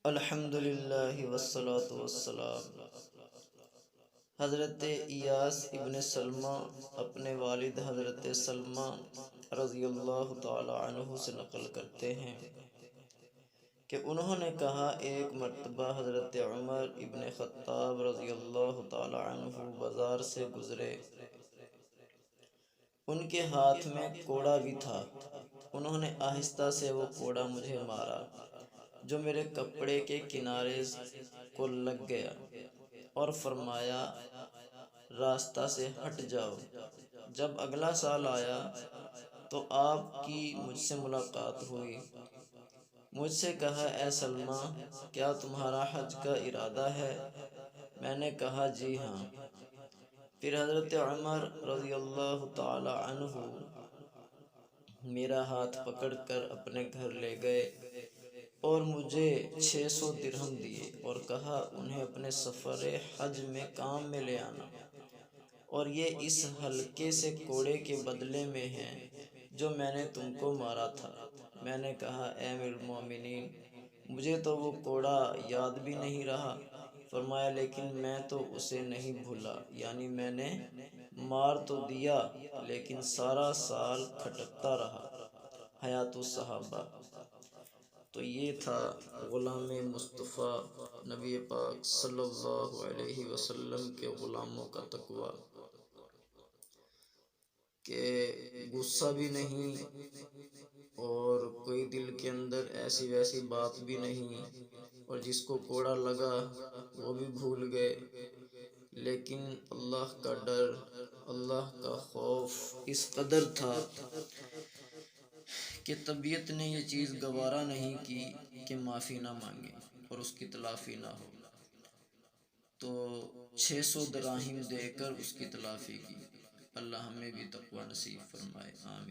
الحمدللہ والصلاة والسلام۔ حضرت ایاس ابن سلمہ اپنے والد حضرت سلمہ رضی اللہ تعالی عنہ سے نقل کرتے ہیں کہ انہوں نے کہا، ایک مرتبہ حضرت عمر ابن خطاب رضی اللہ تعالی عنہ بازار سے گزرے، ان کے ہاتھ میں کوڑا بھی تھا۔ انہوں نے آہستہ سے وہ کوڑا مجھے مارا جو میرے کپڑے کے کنارے کو لگ گیا، اور فرمایا راستہ سے ہٹ جاؤ۔ جب اگلا سال آیا تو آپ کی مجھ سے ملاقات ہوئی۔ مجھ سے کہا، اے سلمہ، کیا تمہارا حج کا ارادہ ہے؟ میں نے کہا، جی ہاں۔ پھر حضرت عمر رضی اللہ تعالی عنہ میرا ہاتھ پکڑ کر اپنے گھر لے گئے اور مجھے 600 درہم دیے اور کہا، انہیں اپنے سفر حج میں کام میں لے آنا، اور یہ اس ہلکے سے کوڑے کے بدلے میں ہیں جو میں نے تم کو مارا تھا۔ میں نے کہا، اے امیر المومنین، مجھے تو وہ کوڑا یاد بھی نہیں رہا۔ فرمایا، لیکن میں تو اسے نہیں بھولا، یعنی میں نے مار تو دیا لیکن سارا سال کھٹکتا رہا۔ حیات الصحابہ۔ تو یہ تھا غلام مصطفیٰ نبی پاک صلی اللہ علیہ وسلم کے غلاموں کا تقویٰ، کہ غصہ بھی نہیں اور کوئی دل کے اندر ایسی ویسی بات بھی نہیں، اور جس کو کوڑا لگا وہ بھی بھول گئے، لیکن اللہ کا ڈر، اللہ کا خوف اس قدر تھا کہ طبیعت نے یہ چیز گوارا نہیں کی کہ معافی نہ مانگے اور اس کی تلافی نہ ہو، تو 600 دراہم دے کر اس کی تلافی کی۔ اللہ ہمیں بھی تقوی نصیب فرمائے، آمین۔